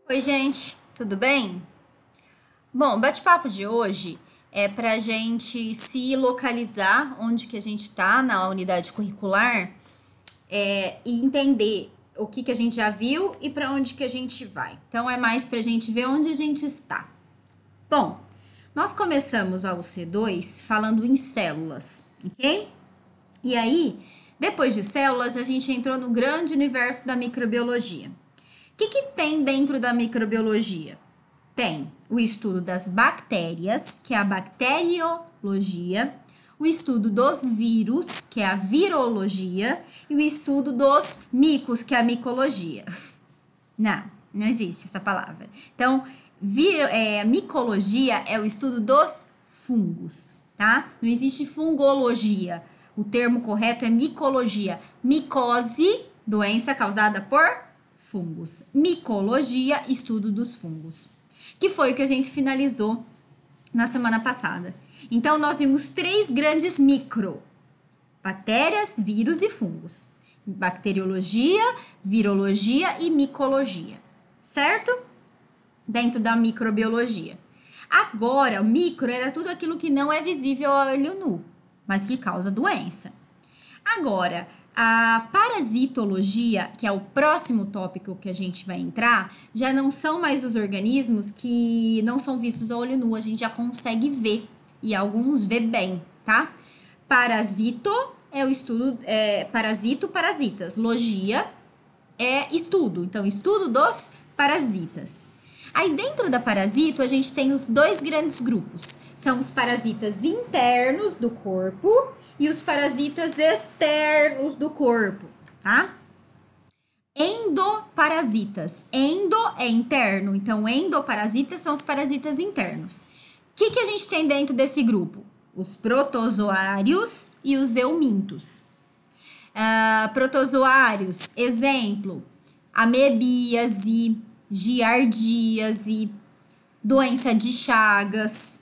Oi, gente, tudo bem? Bom, o bate-papo de hoje é para a gente se localizar onde que a gente está na unidade curricular e entender o que a gente já viu e para onde que a gente vai. Então, é mais para a gente ver onde a gente está. Bom, nós começamos a UC2 falando em células, ok? E aí, depois de células, a gente entrou no grande universo da microbiologia. O que tem dentro da microbiologia? Tem o estudo das bactérias, que é a bacteriologia, o estudo dos vírus, que é a virologia, e o estudo dos micos, que é a micologia. Não existe essa palavra. Então, micologia é o estudo dos fungos, tá? Não existe fungologia. O termo correto é micologia. Micose, doença causada por fungos. Micologia, estudo dos fungos. Que foi o que a gente finalizou na semana passada. Então, nós vimos três grandes micro: bactérias, vírus e fungos. Bacteriologia, virologia e micologia, certo? Dentro da microbiologia. Agora, o micro era tudo aquilo que não é visível ao olho nu, mas que causa doença. Agora, a parasitologia, que é o próximo tópico que a gente vai entrar, já não são mais os organismos que não são vistos a olho nu, a gente já consegue ver, e alguns vê bem, tá? Parasito é o estudo, parasito, parasitas. Logia é estudo, então estudo dos parasitas. Aí dentro da parasito a gente tem os dois grandes grupos. São os parasitas internos do corpo e os parasitas externos do corpo, tá? Endoparasitas. Endo é interno, então endoparasitas são os parasitas internos. O que a gente tem dentro desse grupo? Os protozoários e os eumintos. Protozoários, exemplo, amebíase, giardíase, doença de Chagas.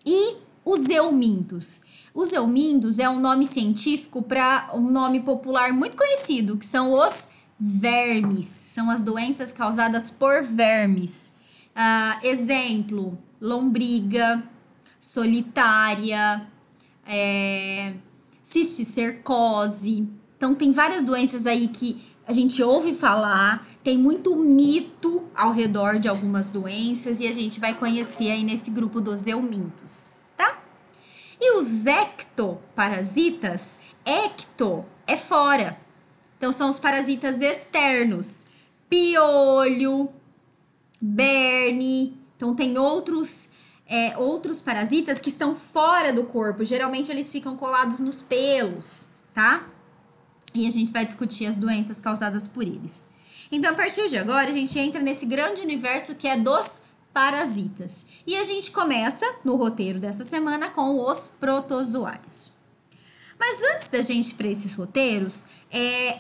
E os eumintos. Os eumintos é um nome científico para um nome popular muito conhecido, que são os vermes. São as doenças causadas por vermes. Exemplo, lombriga, solitária, cisticercose. Então, tem várias doenças aí que a gente ouve falar, tem muito mito ao redor de algumas doenças e a gente vai conhecer aí nesse grupo dos eumintos, tá? E os ectoparasitas, ecto é fora. Então, são os parasitas externos. Piolho, berne. Então, tem outros parasitas que estão fora do corpo. Geralmente, eles ficam colados nos pelos, tá? E a gente vai discutir as doenças causadas por eles. Então, a partir de agora, a gente entra nesse grande universo que é dos parasitas. E a gente começa no roteiro dessa semana com os protozoários. Mas antes da gente ir para esses roteiros,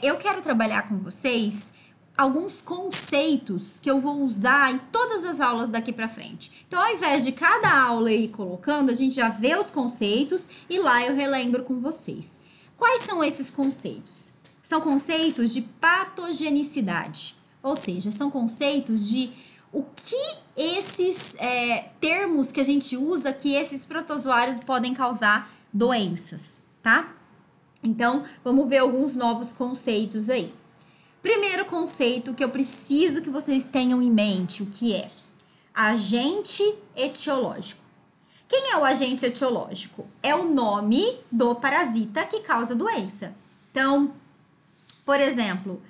eu quero trabalhar com vocês alguns conceitos que eu vou usar em todas as aulas daqui para frente. Então, ao invés de cada aula ir colocando, a gente já vê os conceitos e lá eu relembro com vocês. Quais são esses conceitos? São conceitos de patogenicidade, ou seja, são conceitos de o que esses termos que a gente usa, que esses protozoários podem causar doenças, tá? Então, vamos ver alguns novos conceitos aí. Primeiro conceito que eu preciso que vocês tenham em mente, o que é? Agente etiológico. Quem é o agente etiológico? É o nome do parasita que causa doença. Então, por exemplo,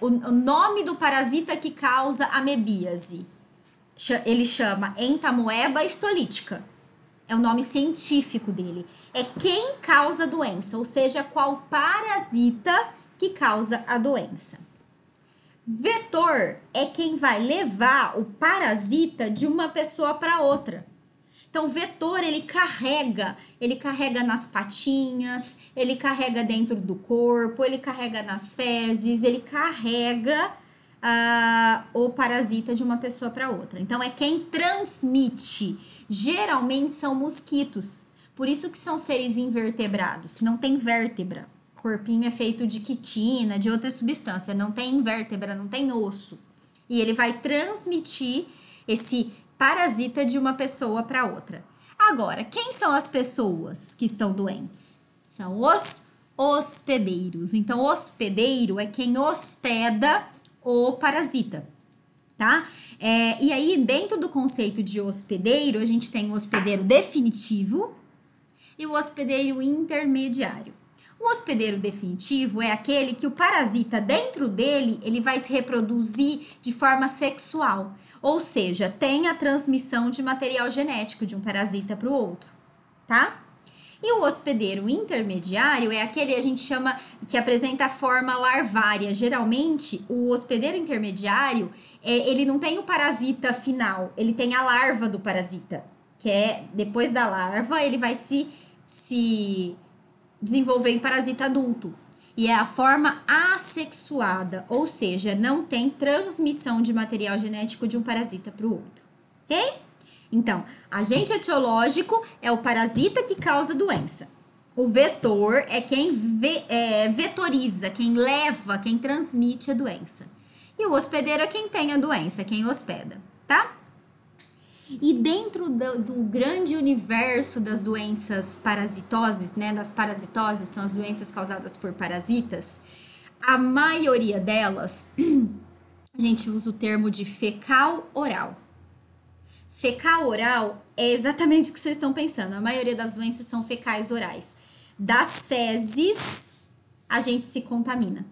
o nome do parasita que causa amebíase, ele chama Entamoeba histolytica. É o nome científico dele. É quem causa a doença, ou seja, qual parasita que causa a doença. Vetor é quem vai levar o parasita de uma pessoa para outra. Então, o vetor, ele carrega nas patinhas, ele carrega dentro do corpo, ele carrega nas fezes, ele carrega o parasita de uma pessoa para outra. Então, é quem transmite. Geralmente são mosquitos, por isso que são seres invertebrados, que não tem vértebra. O corpinho é feito de quitina, de outra substância, não tem vértebra, não tem osso. E ele vai transmitir esse parasita de uma pessoa para outra. Agora, quem são as pessoas que estão doentes? São os hospedeiros. Então, hospedeiro é quem hospeda o parasita, tá? E aí, dentro do conceito de hospedeiro, a gente tem o hospedeiro definitivo e o hospedeiro intermediário. O hospedeiro definitivo é aquele que o parasita dentro dele, ele vai se reproduzir de forma sexual. Ou seja, tem a transmissão de material genético de um parasita para o outro, tá? E o hospedeiro intermediário é aquele que a gente chama, que apresenta a forma larvária. Geralmente, o hospedeiro intermediário, ele não tem o parasita final, ele tem a larva do parasita, que é, depois da larva, ele vai se desenvolver em parasita adulto. E é a forma assexuada, ou seja, não tem transmissão de material genético de um parasita para o outro, ok? Então, agente etiológico é o parasita que causa doença. O vetor é quem vetoriza, quem leva, quem transmite a doença. E o hospedeiro é quem tem a doença, quem hospeda, tá? E dentro do grande universo das doenças parasitoses, né? Das parasitoses, são as doenças causadas por parasitas. A maioria delas, a gente usa o termo de fecal oral. Fecal oral é exatamente o que vocês estão pensando. A maioria das doenças são fecais orais. Das fezes, a gente se contamina.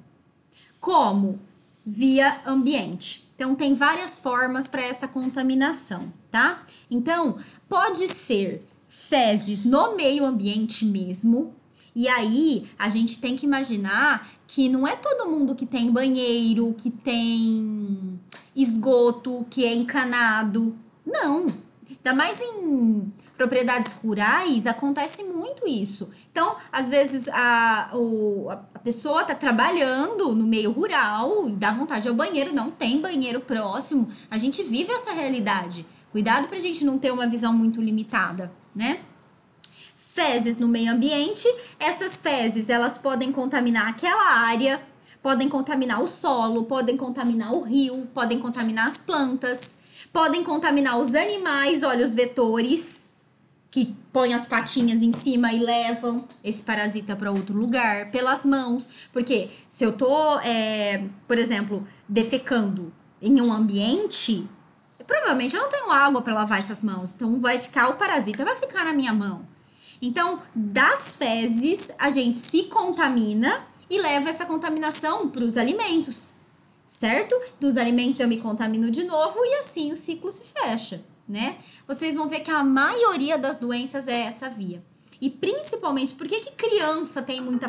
Como? Via ambiente. Então, tem várias formas para essa contaminação, tá? Então, pode ser fezes no meio ambiente mesmo. E aí, a gente tem que imaginar que não é todo mundo que tem banheiro, que tem esgoto, que é encanado. Não, ainda mais em propriedades rurais, acontece muito isso. Então, às vezes, a pessoa tá trabalhando no meio rural, dá vontade ao banheiro, não tem banheiro próximo. A gente vive essa realidade. Cuidado pra gente não ter uma visão muito limitada, né? Fezes no meio ambiente, essas fezes, elas podem contaminar aquela área, podem contaminar o solo, podem contaminar o rio, podem contaminar as plantas. Podem contaminar os animais, olha, os vetores, que põem as patinhas em cima e levam esse parasita para outro lugar, pelas mãos. Porque se eu tô, por exemplo, defecando em um ambiente, provavelmente eu não tenho água para lavar essas mãos. Então, o parasita vai ficar na minha mão. Então, das fezes, a gente se contamina e leva essa contaminação para os alimentos. Certo? Dos alimentos eu me contamino de novo e assim o ciclo se fecha, né? Vocês vão ver que a maioria das doenças é essa via. E principalmente, por que criança tem muito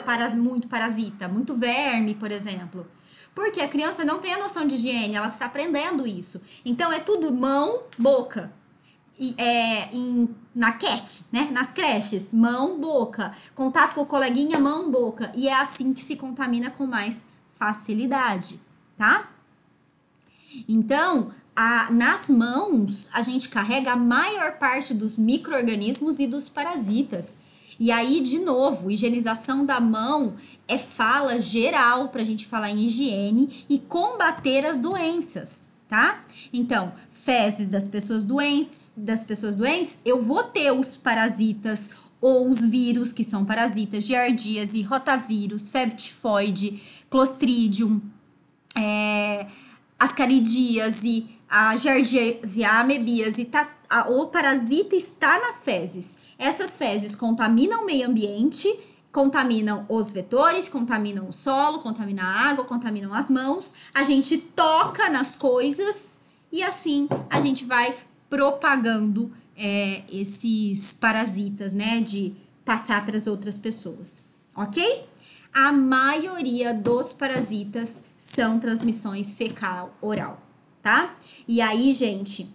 parasita? Muito verme, por exemplo. Porque a criança não tem a noção de higiene, ela está aprendendo isso. Então, é tudo mão, boca. E, na creche, né? Nas creches, mão, boca. Contato com o coleguinha, mão, boca. E é assim que se contamina com mais facilidade. Tá? Então, nas mãos, a gente carrega a maior parte dos micro-organismos e dos parasitas. E aí, de novo, higienização da mão é fala geral para a gente falar em higiene e combater as doenças, tá? Então, fezes das pessoas doentes, eu vou ter os parasitas ou os vírus, que são parasitas, giardíase, rotavírus, febre tifoide, clostridium, ascaridíase, a giardíase, a amebíase, o parasita está nas fezes. Essas fezes contaminam o meio ambiente, contaminam os vetores, contaminam o solo, contaminam a água, contaminam as mãos. A gente toca nas coisas e assim a gente vai propagando esses parasitas, né, de passar para as outras pessoas, ok? A maioria dos parasitas são transmissões fecal-oral, tá? E aí, gente,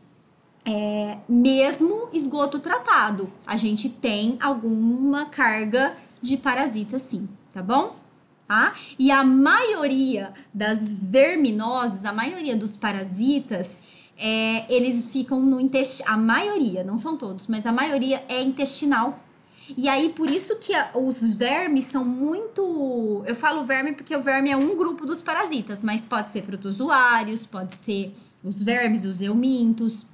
mesmo esgoto tratado, a gente tem alguma carga de parasita sim, tá bom? Tá? E a maioria das verminoses, a maioria dos parasitas, eles ficam no intestino. A maioria, não são todos, mas a maioria é intestinal. E aí, por isso que os vermes são muito... Eu falo verme porque o verme é um grupo dos parasitas, mas pode ser protozoários, pode ser os vermes, os eumintos.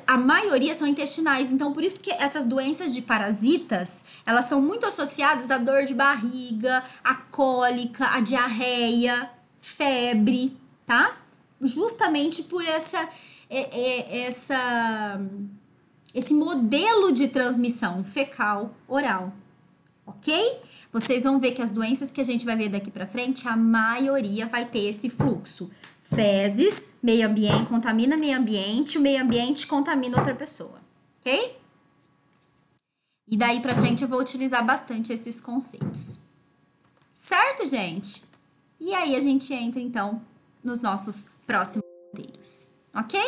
A maioria são intestinais, então por isso que essas doenças de parasitas, elas são muito associadas à dor de barriga, à cólica, à diarreia, febre, tá? Justamente por esse modelo de transmissão fecal oral, ok? Vocês vão ver que as doenças que a gente vai ver daqui pra frente, a maioria vai ter esse fluxo. Fezes, meio ambiente, contamina meio ambiente, o meio ambiente contamina outra pessoa, ok? E daí pra frente eu vou utilizar bastante esses conceitos. Certo, gente? E aí a gente entra, então, nos nossos próximos roteiros, ok?